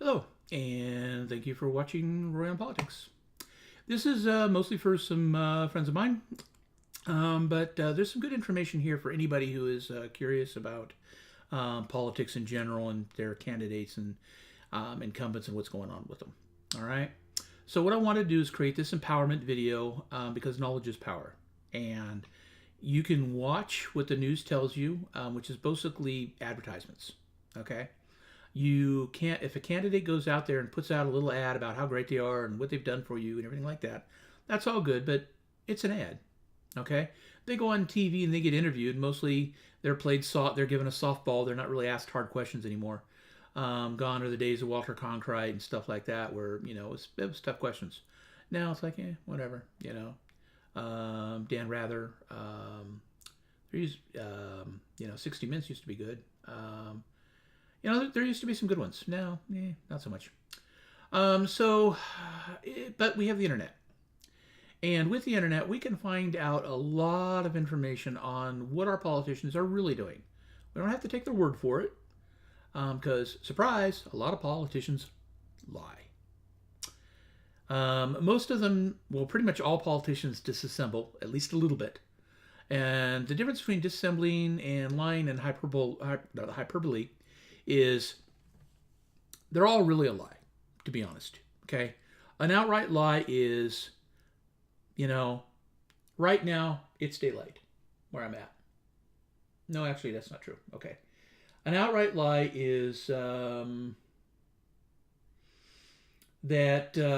Hello, and thank you for watching Roy on Politics. This is mostly for some friends of mine, but there's some good information here for anybody who is curious about politics in general and their candidates and incumbents and what's going on with them. All right. So what I want to do is create this empowerment video because knowledge is power, and you can watch what the news tells you, which is basically advertisements. Okay. You can't, if a candidate goes out there and puts out a little ad about how great they are and what they've done for you and everything like that, that's all good, but it's an ad. Okay. They go on TV and they get interviewed. Mostly they're given a softball. They're not really asked hard questions anymore. Gone are the days of Walter Cronkite and stuff like that, where it was tough questions. Now it's like, Dan Rather. There's 60 Minutes used to be good. There used to be some good ones. Now, not so much. But we have the internet. And with the internet, we can find out a lot of information on what our politicians are really doing. We don't have to take their word for it, because, surprise, a lot of politicians lie. Most of them, well, pretty much all politicians disassemble, at least a little bit. And the difference between disassembling and lying and hyperbole is they're all really a lie, to be honest. Okay? An outright lie is, right now it's daylight where I'm at. No, actually, that's not true. Okay. An outright lie is that an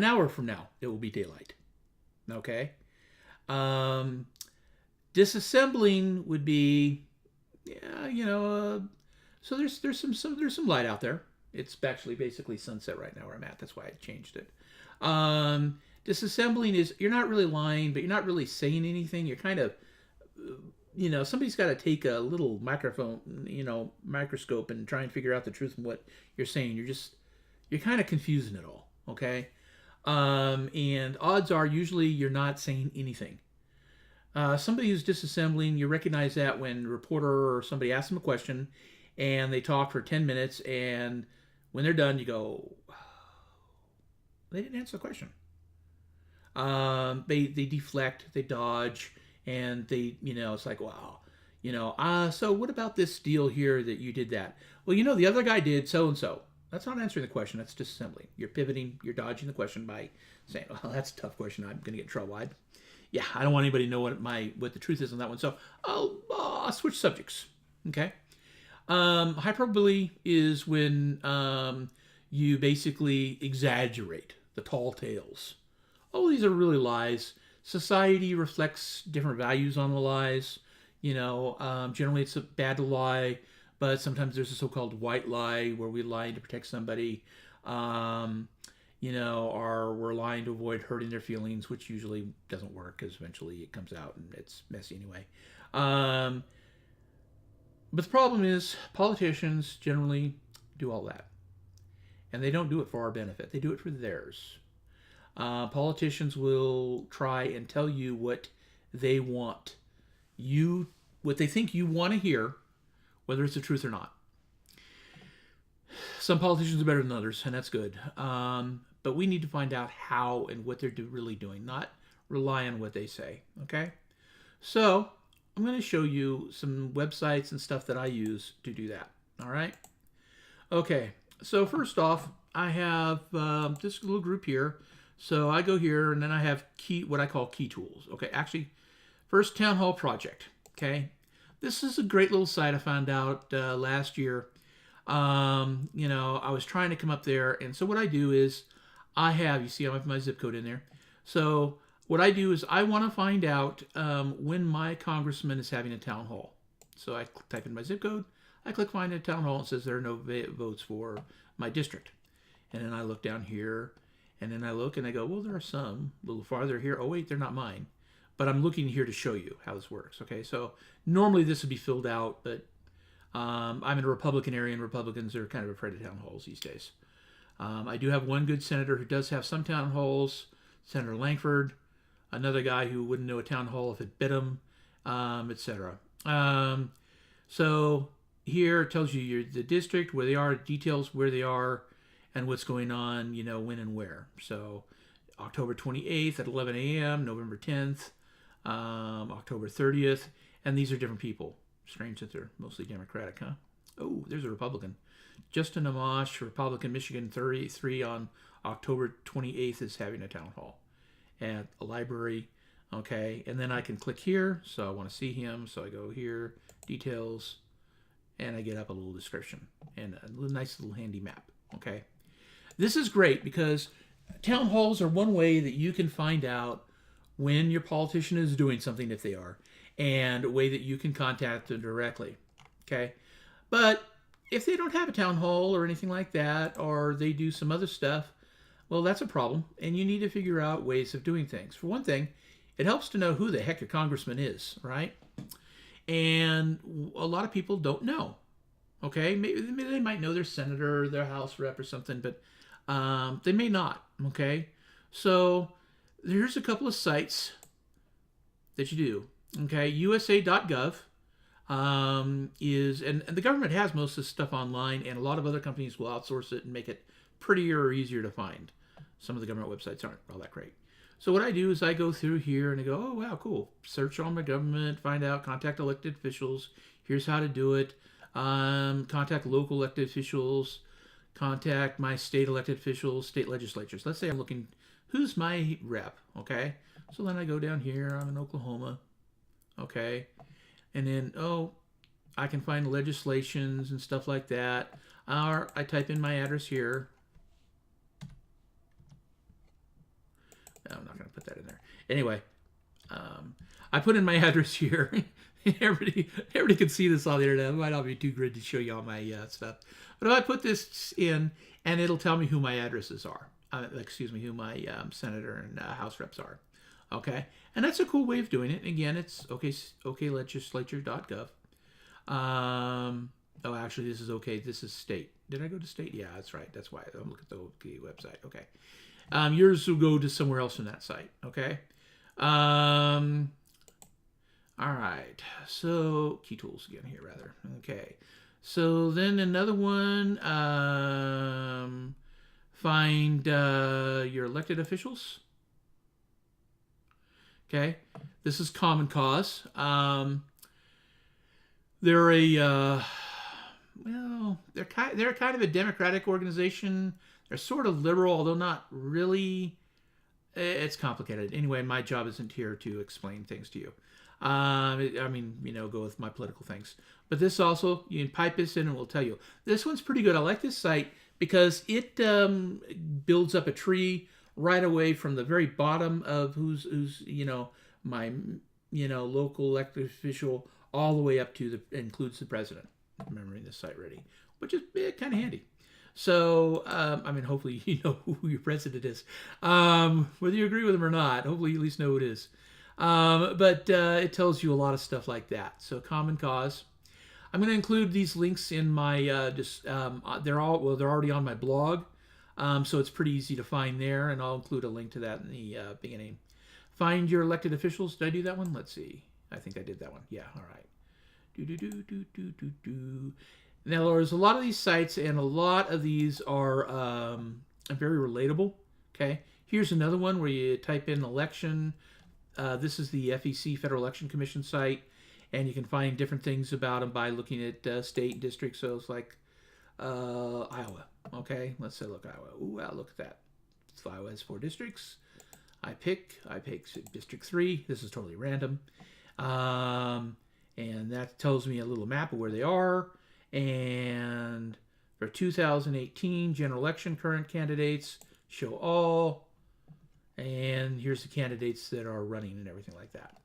hour from now it will be daylight. Okay? Disassembling would be, so there's some light out there. It's actually basically sunset right now where I'm at. That's why I changed it. Disassembling is, you're not really lying, but you're not really saying anything. You're kind of, somebody's got to take a little microscope and try and figure out the truth in what you're saying. You're kind of confusing it all. Okay. And odds are usually you're not saying anything. Somebody who's disassembling, you recognize that when a reporter or somebody asks them a question and they talk for 10 minutes, and when they're done, you go, they didn't answer the question. They deflect, they dodge, and it's like, wow, so what about this deal here that you did that? Well, the other guy did so and so. That's not answering the question. That's disassembling. You're pivoting. You're dodging the question by saying, well, that's a tough question. I'm going to get in trouble. I don't want anybody to know what the truth is on that one. So I'll switch subjects. Okay. Hyperbole is when you basically exaggerate the tall tales. Oh, these are really lies. Society reflects different values on the lies. Generally it's bad to lie, but sometimes there's a so-called white lie where we lie to protect somebody. Or we're lying to avoid hurting their feelings, which usually doesn't work because eventually it comes out and it's messy anyway. But the problem is politicians generally do all that. And they don't do it for our benefit. They do it for theirs. Politicians will try and tell you what they want. What they think you want to hear, whether it's the truth or not. Some politicians are better than others, and that's good. But we need to find out how and what they're really doing, not rely on what they say. Okay? So I'm going to show you some websites and stuff that I use to do that. All right? Okay. So first off, I have this little group here. So I go here, and then I have what I call key tools. Okay? Actually, first Town Hall Project. Okay? This is a great little site I found out last year. I was trying to come up there, and so what I do is I have my zip code in there. So what I do is I want to find out when my congressman is having a town hall. So I type in my zip code, I click find a town hall, and it says there are no votes for my district. And then I look down here, and then I look and I go, well, there are some a little farther here. Oh, wait, they're not mine. But I'm looking here to show you how this works. Okay, so normally this would be filled out, but I'm in a Republican area, and Republicans are kind of afraid of town halls these days. I do have one good senator who does have some town halls, Senator Langford, another guy who wouldn't know a town hall if it bit him, etc. So here it tells you the district, where they are, details where they are, and what's going on, when and where. So October 28th at 11 a.m., November 10th, October 30th, and these are different people. Strange that they're mostly Democratic, huh? Oh, there's a Republican. Justin Amash, Republican, Michigan 33 on October 28th is having a town hall at a library. Okay, and then I can click here. So I want to see him. So I go here, details, and I get up a little description and a nice little handy map. Okay, this is great because town halls are one way that you can find out when your politician is doing something, if they are, and a way that you can contact them directly. Okay, but if they don't have a town hall or anything like that, or they do some other stuff, well, that's a problem, and you need to figure out ways of doing things. For one thing, it helps to know who the heck your congressman is, right? And a lot of people don't know. Okay, maybe they might know their senator or their House rep or something, but they may not. Okay, so here's a couple of sites that you do. Okay, USA.gov is, and the government has most of this stuff online, and a lot of other companies will outsource it and make it prettier or easier to find. Some of the government websites aren't all that great. So what I do is I go through here and I go, oh, wow, cool. Search on my government, find out, contact elected officials. Here's how to do it. Contact local elected officials. Contact my state elected officials, state legislatures. Let's say I'm looking, who's my rep, okay? So then I go down here. I'm in Oklahoma, okay? And then, I can find legislations and stuff like that. Or I type in my address here. I'm not going to put that in there. Anyway, I put in my address here. everybody can see this on the internet. It might not be too good to show you all my stuff. But if I put this in, and it'll tell me who my addresses are. Who my senator and House reps are. Okay? And that's a cool way of doing it. Again, it's oklegislature.gov. Actually, this is okay. This is state. Did I go to state? Yeah, that's right. That's why. I'm looking at the OK website. Okay. Yours will go to somewhere else in that site. Okay. All right. So key tools again here, rather. Okay. So then another one. Find your elected officials. Okay. This is Common Cause. They're they're kind of a Democratic organization. They're sort of liberal, although not really. It's complicated. Anyway, my job isn't here to explain things to you. Go with my political things. But this also, you can pipe this in and we'll tell you. This one's pretty good. I like this site because it builds up a tree right away from the very bottom of who's my local elected official all the way up to includes the president. I'm remembering this site already, which is kind of handy. So, hopefully you know who your president is. Whether you agree with him or not, hopefully you at least know who it is. But it tells you a lot of stuff like that. So, Common Cause. I'm going to include these links in my, they're already on my blog. So it's pretty easy to find there, and I'll include a link to that in the beginning. Find your elected officials. Did I do that one? Let's see. I think I did that one. Yeah, all right. Now, there's a lot of these sites, and a lot of these are very relatable. Okay, here's another one where you type in election. This is the FEC, Federal Election Commission site, and you can find different things about them by looking at state and district. So it's like Iowa. Okay, let's say look Iowa. Ooh, wow, look at that. So Iowa has 4 districts. I pick District 3. This is totally random. And that tells me a little map of where they are. And for 2018 general election, current candidates, show all. And here's the candidates that are running and everything like that,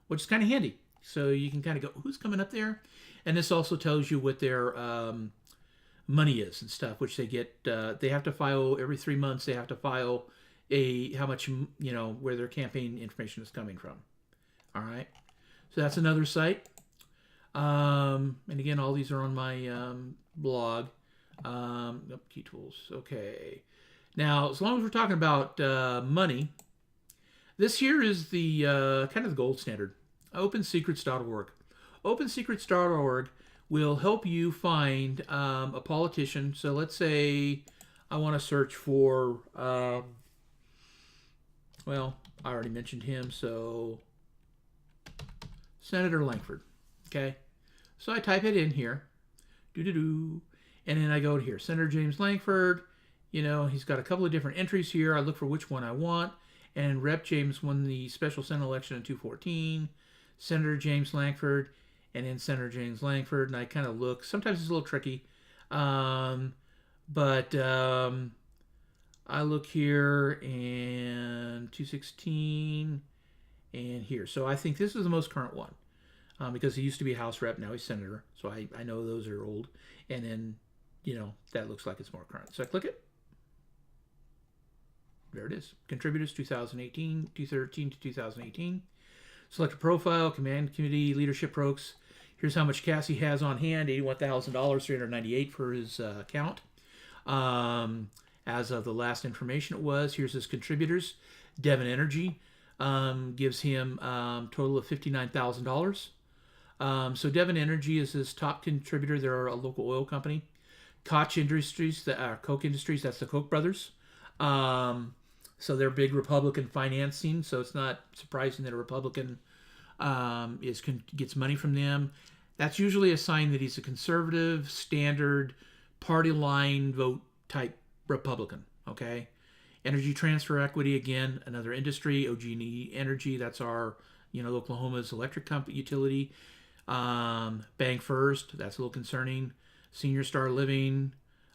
which is kind of handy. So you can kind of go, who's coming up there? And this also tells you what their money is and stuff, which they get. They have to file every 3 months. They have to file how much, where their campaign information is coming from. All right. So that's another site. And again, all these are on my blog. Key tools. Okay. Now, as long as we're talking about money, this here is the kind of the gold standard. OpenSecrets.org. OpenSecrets.org will help you find a politician. So let's say I want to search for, well, I already mentioned him, so Senator Lankford. Okay, so I type it in here, and then I go to here, Senator James Lankford. You know, he's got a couple of different entries here. I look for which one I want, and Rep. James won the special Senate election in 2014. Senator James Lankford, and then Senator James Lankford, and I kind of look. Sometimes it's a little tricky, but I look here and 216 and here. So I think this is the most current one because he used to be House Rep, now he's Senator. So I know those are old. And then, you know, that looks like it's more current. So I click it. There it is. Contributors 2018, 2013 to 2018. Select a profile, command committee, leadership folks. Here's how much cash he has on hand, $81,000, $398 for his account. As of the last information it was, here's his contributors. Devon Energy gives him total of $59,000. So Devon Energy is his top contributor. They're a local oil company. Koch Industries, Koch Industries, that's the Koch brothers. So they're big Republican financing, so it's not surprising that a Republican gets money from them. That's usually a sign that he's a conservative, standard, party line vote type Republican, okay? Energy Transfer Equity, again, another industry. OG&E Energy, that's our, you know, Oklahoma's electric company utility. Bank First, that's a little concerning. Senior Star Living,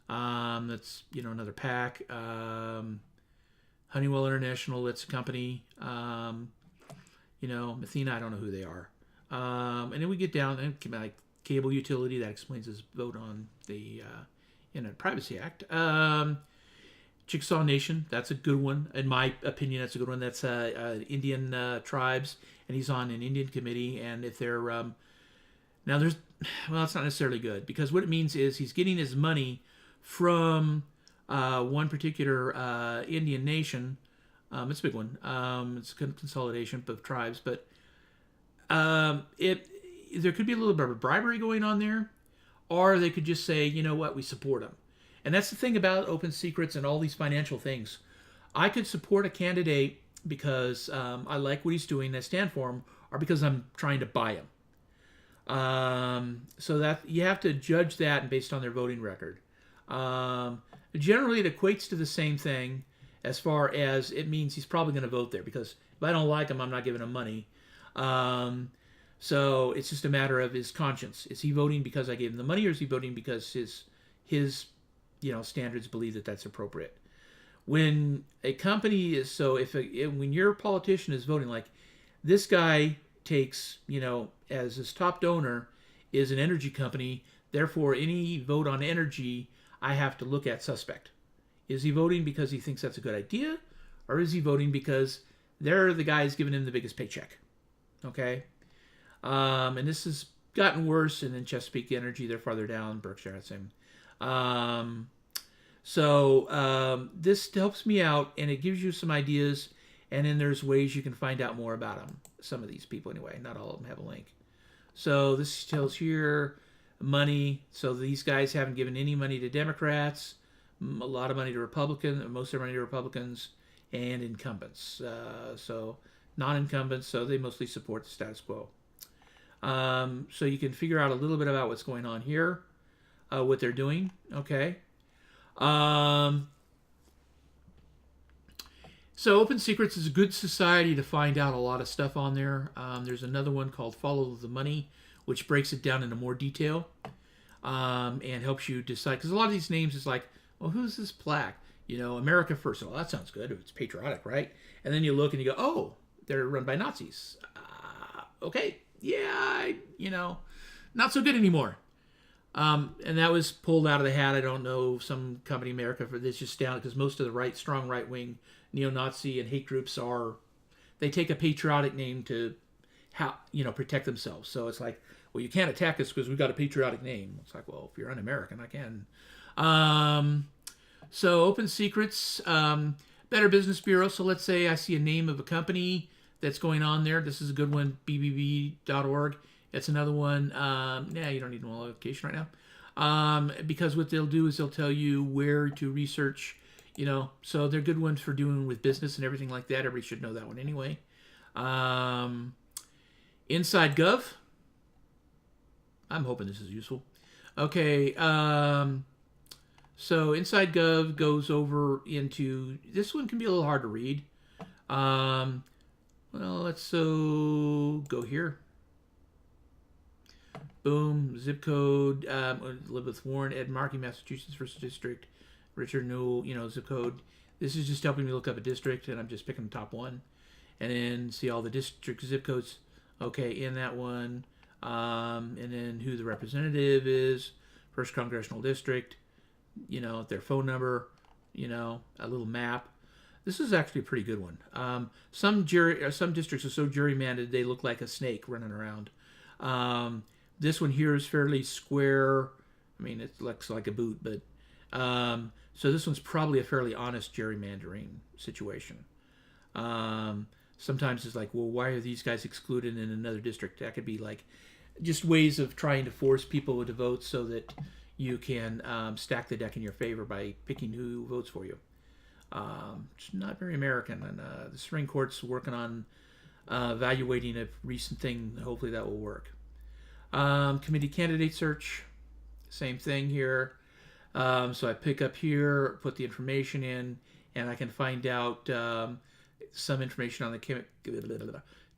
that's, you know, another PAC. Honeywell International, that's a company. You know, Mathena, I don't know who they are. And then we get down and like cable utility, that explains his vote on the Privacy Act. Chickasaw Nation, that's a good one. In my opinion, that's a good one. That's Indian tribes, and he's on an Indian committee. And if they're now there's, well, it's not necessarily good because what it means is he's getting his money from one particular Indian nation. It's a big one. It's a consolidation of tribes, but there could be a little bit of bribery going on there, or they could just say, you know what, we support him. And that's the thing about open secrets and all these financial things. I could support a candidate because I like what he's doing, I stand for him, or because I'm trying to buy him. So that you have to judge that based on their voting record. Generally, it equates to the same thing as far as it means he's probably going to vote there because if I don't like him, I'm not giving him money. So it's just a matter of his conscience. Is he voting because I gave him the money, or is he voting because his standards believe that that's appropriate? When a company is when your politician is voting, like this guy takes, as his top donor is an energy company, therefore any vote on energy I have to look at suspect. Is he voting because he thinks that's a good idea, or is he voting because they're the guys giving him the biggest paycheck? Okay, and this has gotten worse. And then Chesapeake Energy, they're farther down. Berkshire, same. This helps me out, and it gives you some ideas. And then there's ways you can find out more about them. Some of these people, anyway. Not all of them have a link. So this tells here money. So these guys haven't given any money to Democrats. A lot of money to Republicans. Most of their money to Republicans and incumbents. So non-incumbents. So they mostly support the status quo. So you can figure out a little bit about what's going on here, what they're doing. Okay. So Open Secrets is a good society to find out a lot of stuff on there. There's another one called Follow the Money, which breaks it down into more detail and helps you decide. Because a lot of these names is like, well, who's this plaque? America First. Oh, that sounds good. It's patriotic, right? And then you look and you go, oh, they're run by Nazis. Okay, yeah, not so good anymore. And that was pulled out of the hat. I don't know, some company, America, for this just down because most of the strong right-wing neo-Nazi and hate groups they take a patriotic name to protect themselves. So it's like, well, you can't attack us because we've got a patriotic name. It's like, well, if you're un-American, I can. So Open Secrets, Better Business Bureau. So let's say I see a name of a company that's going on there. This is a good one, bbb.org. It's another one. Yeah, you don't need one location right now. Because what they'll do is they'll tell you where to research, so they're good ones for doing with business and everything like that. Everybody should know that one anyway. Inside Gov. I'm hoping this is useful. Okay. So Inside Gov goes over into, this one can be a little hard to read. Well, let's go here. Boom, zip code, Elizabeth Warren, Ed Markey, Massachusetts versus district, Richard Newell, zip code. This is just helping me look up a district, and I'm just picking the top one. And then see all the district zip codes, okay, in that one. And then who the representative is, first congressional district, their phone number, a little map. This is actually a pretty good one. Some districts are so gerrymandered they look like a snake running around. This one here is fairly square. I mean, it looks like a boot, but so this one's probably a fairly honest gerrymandering situation. Sometimes it's like, well, why are these guys excluded in another district? That could be like just ways of trying to force people to vote so that you can stack the deck in your favor by picking who votes for you. It's not very American, and the Supreme Court's working on evaluating a recent thing. Hopefully that will work. Committee candidate search, same thing here. So I pick up here, put the information in, and I can find out some information on the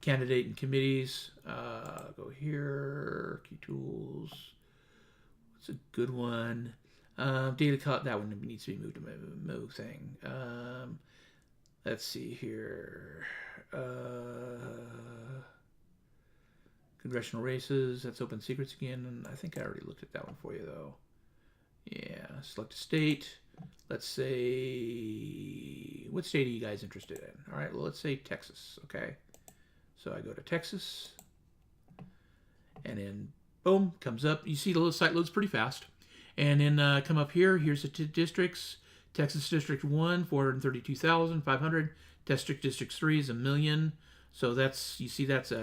candidate and committees. Go here, key tools. What's a good one? Data cut, that one needs to be moved to move thing. Let's see here. Congressional races, that's open secrets again. And I think I already looked at that one for you though. Yeah, select a state. Let's say, what state are you guys interested in? All right, well, let's say Texas, okay? So I go to Texas, and then boom, comes up. You see the little site loads pretty fast. And then come up here, here's the districts. Texas District 1, 432,500. District 3 is 1 million. So that's, you see that's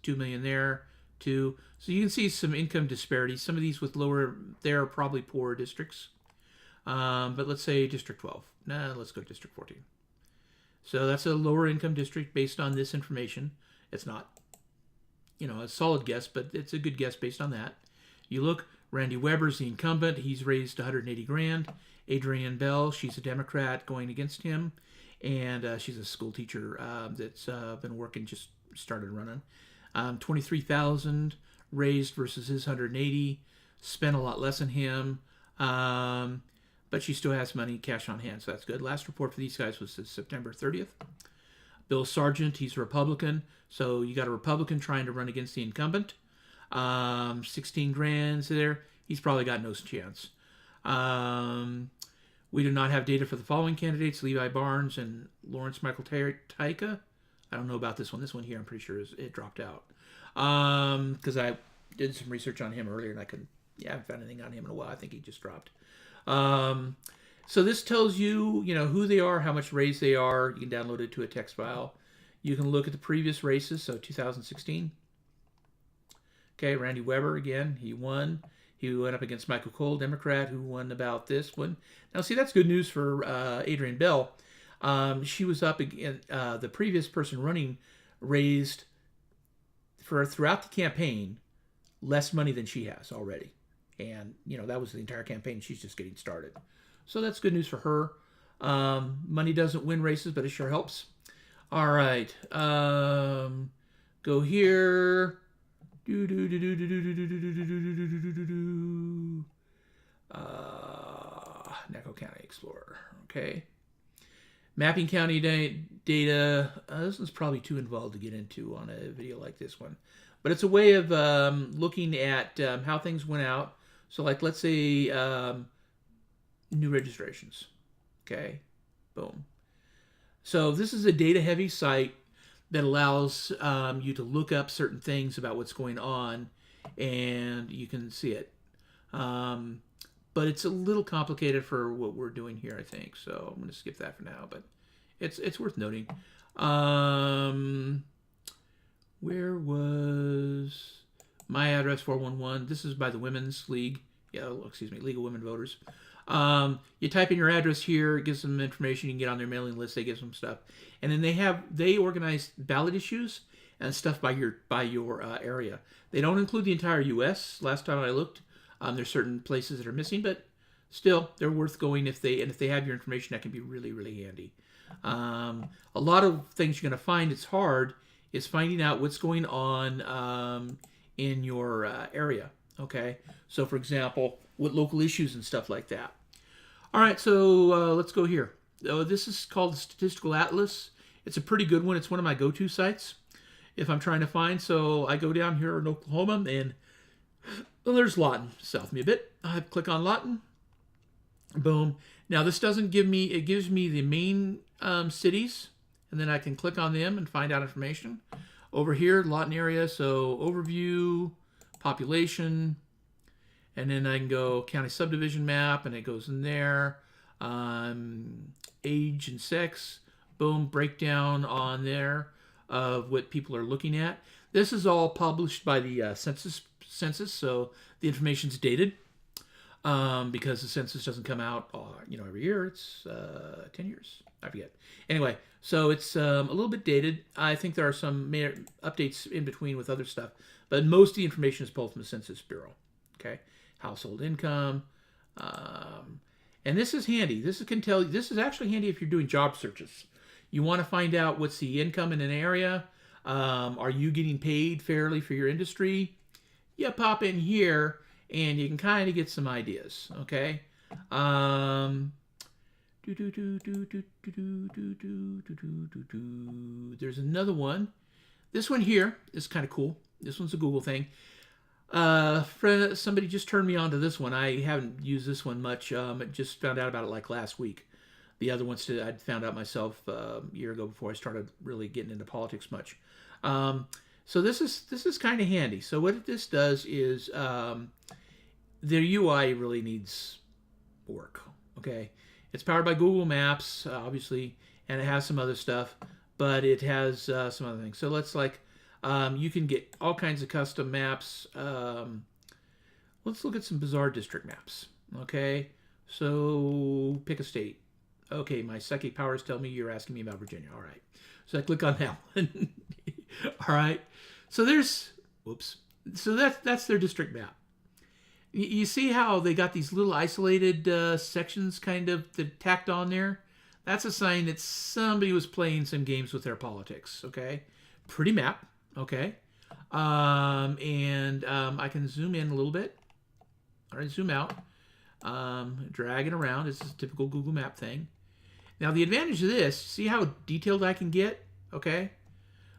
2 million there, too. So you can see some income disparities. Some of these with lower, they're probably poorer districts. But let's say District 12. Nah, let's go District 14. So that's a lower income district based on this information. It's not, a solid guess, but it's a good guess based on that. You look, Randy Weber's the incumbent. He's raised 180 grand. Adrienne Bell, she's a Democrat going against him. And she's a school teacher that's been working, just started running. 23,000 raised versus his 180. Spent a lot less than him. But she still has money, cash on hand, so that's good. Last report for these guys was September 30th. Bill Sargent, he's a Republican. So you got a Republican trying to run against the incumbent. 16 grand there. He's probably got no chance. We do not have data for the following candidates: Levi Barnes and Lawrence Michael Taika. I don't know about this one. This one here, I'm pretty sure it dropped out. Because I did some research on him earlier, and I haven't found anything on him in a while. I think he just dropped. So this tells you, who they are, how much raised they are. You can download it to a text file. You can look at the previous races, so 2016. Okay, Randy Weber again, he won. He went up against Michael Cole, Democrat, who won about this one. Now, see, that's good news for Adrienne Bell. She was up against the previous person running raised throughout the campaign less money than she has already. And, that was the entire campaign. She's just getting started. So that's good news for her. Money doesn't win races, but it sure helps. All right. Go here. Naco County Explorer. Okay. Mapping county data. This one's probably too involved to get into on a video like this one. But it's a way of looking at how things went out. So, like, let's say new registrations. Okay. Boom. So this is a data-heavy site that allows you to look up certain things about what's going on, and you can see it. But it's a little complicated for what we're doing here, I think. So I'm going to skip that for now, but it's worth noting. Where was My address 411. This is by the Women's League. Yeah, excuse me, League of Women Voters. You type in your address here, it gives them information. You can get on their mailing list. They give some stuff, and then they organize ballot issues and stuff by your area. They don't include the entire U.S. Last time I looked, there's certain places that are missing, but still, they're worth going if they have your information. That can be really, really handy. A lot of things you're going to find it's hard is finding out what's going on in your area. Okay, so for example, what local issues and stuff like that. All right, so let's go here. This is called the Statistical Atlas. It's a pretty good one. It's one of my go-to sites if I'm trying to find. So I go down here in Oklahoma, and well, there's Lawton. South me a bit. I click on Lawton. Boom. Now this doesn't give me, it gives me the main cities, and then I can click on them and find out information. Over here, Lawton area, so overview, population, and then I can go county subdivision map, and it goes in there. Age and sex, boom, breakdown on there of what people are looking at. This is all published by the census, so the information's dated. Because the census doesn't come out, every year. It's 10 years. I forget. Anyway, so it's a little bit dated. I think there are some updates in between with other stuff, but most of the information is pulled from the Census Bureau. Okay, household income, and this is handy. This is actually handy if you're doing job searches. You want to find out what's the income in an area. Are you getting paid fairly for your industry? You pop in here, and you can kind of get some ideas, okay? There's another one. This one here is kind of cool. This one's a Google thing. Somebody just turned me on to this one. I haven't used this one much. I just found out about it like last week. The other ones I'd found out myself a year ago before I started really getting into politics much. So this is kind of handy. So what this does is the UI really needs work. Okay, it's powered by Google Maps, obviously, and it has some other stuff, but it has some other things. So let's you can get all kinds of custom maps. Let's look at some bizarre district maps. Okay, so pick a state. Okay, my psychic powers tell me you're asking me about Virginia. All right, so I click on that one. All right, so so that's their district map. You see how they got these little isolated sections kind of tacked on there? That's a sign that somebody was playing some games with their politics, okay? Pretty map, okay? I can zoom in a little bit. All right, zoom out. Drag it around. This is a typical Google Map thing. Now, the advantage of this, see how detailed I can get, okay?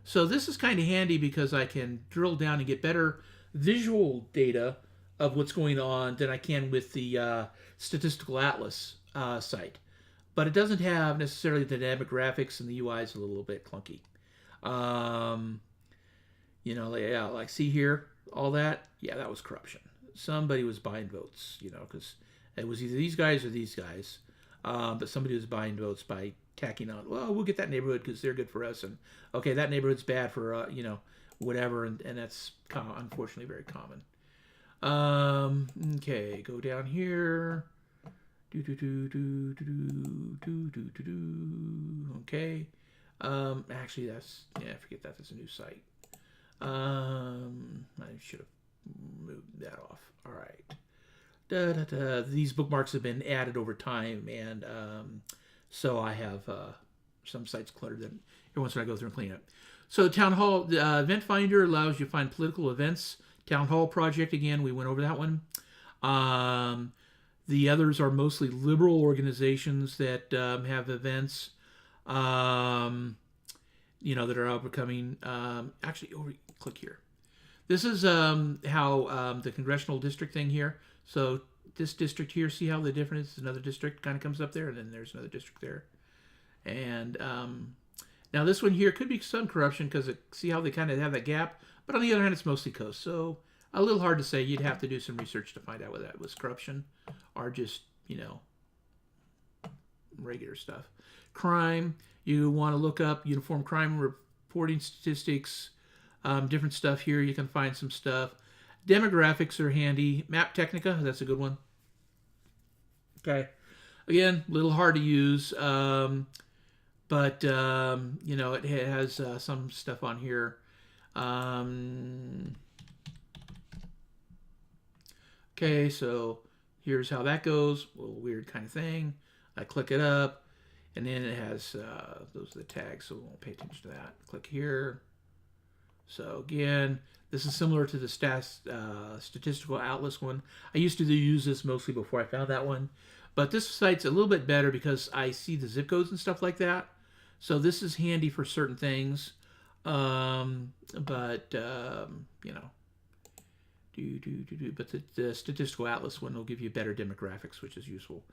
So this is kind of handy because I can drill down and get better visual data of what's going on than I can with the Statistical Atlas site. But it doesn't have necessarily the dynamic graphics, and the UI is a little bit clunky. Like see here, all that? Yeah, that was corruption. Somebody was buying votes, because it was either these guys or these guys. But somebody was buying votes by tacking on, well, we'll get that neighborhood because they're good for us. And, okay, that neighborhood's bad for, whatever. And that's unfortunately very common. Okay, go down here. Okay. Actually, forget that. That's a new site. I should have moved that off. All right. These bookmarks have been added over time, and so I have some sites cluttered that every once in a while I go through and clean up. So Town Hall, the Event Finder allows you to find political events. Town Hall Project, again, we went over that one. The others are mostly liberal organizations that have events, that are overcoming. Click here. This is how the congressional district thing here. So this district here, see how the difference is? Another district kind of comes up there, and then there's another district there. And now this one here could be some corruption because see how they kind of have that gap. But on the other hand, it's mostly coast. So a little hard to say. You'd have to do some research to find out whether that was corruption or just, regular stuff. Crime, you want to look up uniform crime reporting statistics, different stuff here. You can find some stuff. Demographics are handy. Map Technica, that's a good one. Okay. Again, a little hard to use, but you know, it has some stuff on here. Okay, so here's how that goes. A little weird kind of thing. I click it up, and then it has those are the tags, so we won't pay attention to that. Click here. So again, this is similar to the Statistical Atlas one. I used to use this mostly before I found that one, but this site's a little bit better because I see the zip codes and stuff like that. So this is handy for certain things, but you know, but the Statistical Atlas one will give you better demographics, which is useful.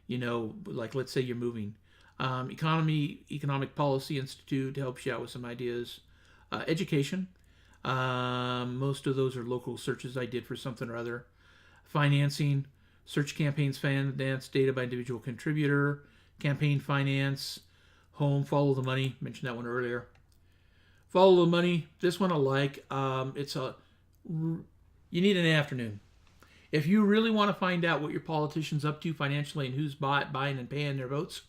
You know, like let's say you're moving. Economic Policy Institute helps you out with some ideas. Education. Most of those are local searches I did for something or other. Financing. Search campaigns finance data by individual contributor. Campaign finance. Home. Follow the money. Mentioned that one earlier. Follow the money. This one I like. You need an afternoon. If you really want to find out what your politician's up to financially and who's buying and paying their votes,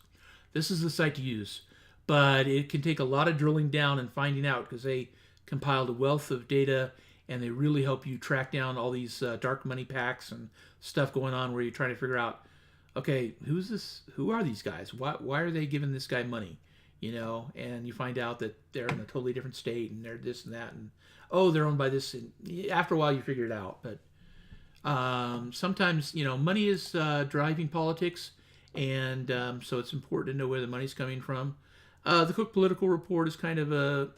this is the site to use. But it can take a lot of drilling down and finding out because they compiled a wealth of data and they really help you track down all these dark money packs and stuff going on where you're trying to figure out, okay, who's this? Who are these guys? Why are they giving this guy money? You know, and you find out that they're in a totally different state and they're this and that, and oh, they're owned by this. And after a while, you figure it out. But sometimes, you know, money is driving politics, and so it's important to know where the money's coming from. The Cook Political Report is kind of a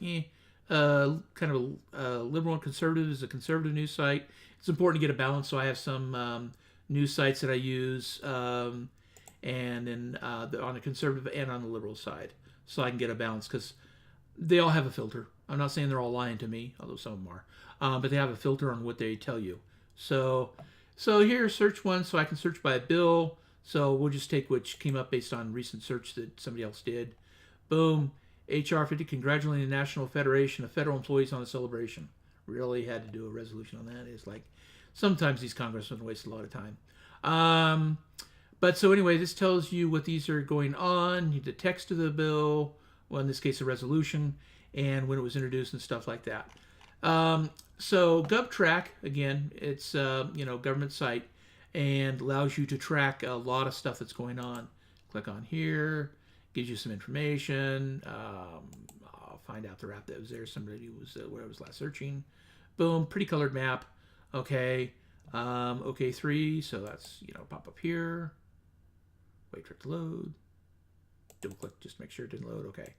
liberal and conservative. Is a conservative news site. It's important to get a balance, so I have some news sites that I use, and then on the conservative and on the liberal side, so I can get a balance because they all have a filter. I'm not saying they're all lying to me, although some of them are, but they have a filter on what they tell you. So here, search one, so I can search by a bill. So we'll just take which came up based on recent search that somebody else did. Boom. HR 50, congratulating the National Federation of Federal Employees on the celebration. Really had to do a resolution on that. It's like sometimes these congressmen waste a lot of time. But so anyway, this tells you what these are going on, the text of the bill, well, in this case, a resolution, and when it was introduced and stuff like that. So GovTrack, again, it's government site and allows you to track a lot of stuff that's going on. Click on here, gives you some information. I'll find out the wrap that was there. Somebody was where I was last searching. Boom, pretty colored map. Okay, OK3. So that's pop up here. Wait for it to load. Double click just to make sure it didn't load. Okay,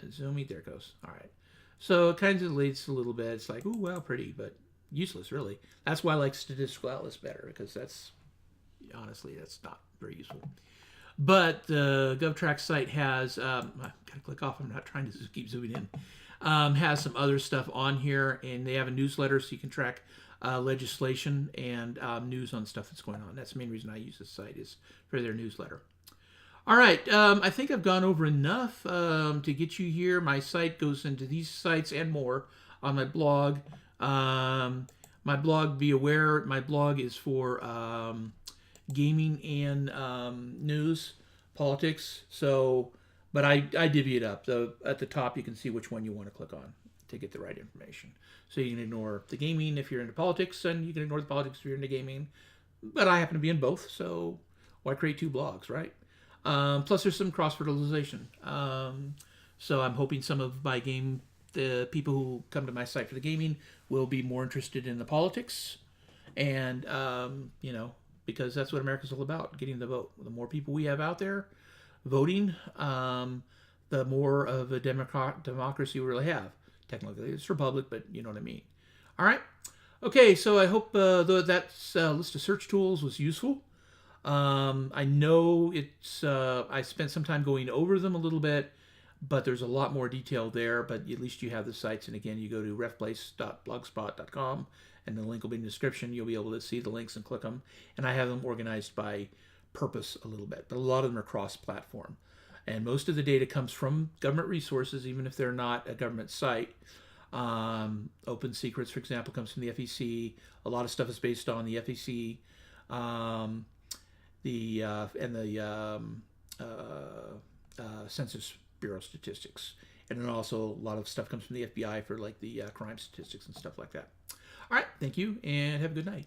and zoom it. There it goes. All right. So it kind of leads a little bit. It's like, ooh, wow, pretty, but useless, really. That's why I like Statistical Atlas better, because honestly, that's not very useful. But the GovTrack site has, I gotta click off, I'm not trying to just keep zooming in, has some other stuff on here, and they have a newsletter so you can track legislation and news on stuff that's going on. That's the main reason I use this site, is for their newsletter. All right, I think I've gone over enough to get you here. My site goes into these sites and more on my blog. My blog, be aware, my blog is for gaming and news, politics. So, but I divvy it up. At the top, you can see which one you want to click on to get the right information. So you can ignore the gaming if you're into politics, and you can ignore the politics if you're into gaming. But I happen to be in both, so why create two blogs, right? Plus, there's some cross-fertilization. So I'm hoping some of the people who come to my site for the gaming will be more interested in the politics. And, because that's what America's all about, getting the vote. The more people we have out there voting, the more of a democracy we really have. Technically, it's republic, but you know what I mean. All right. Okay, so I hope that list of search tools was useful. I know I spent some time going over them a little bit, but there's a lot more detail there, but at least you have the sites. And again, you go to refplace.blogspot.com and the link will be in the description. You'll be able to see the links and click them. And I have them organized by purpose a little bit, but a lot of them are cross-platform. And most of the data comes from government resources, even if they're not a government site. Open Secrets, for example, comes from the FEC. A lot of stuff is based on the FEC, and the Census Bureau statistics, and then also a lot of stuff comes from the FBI for like the crime statistics and stuff like that. All right, thank you, and have a good night.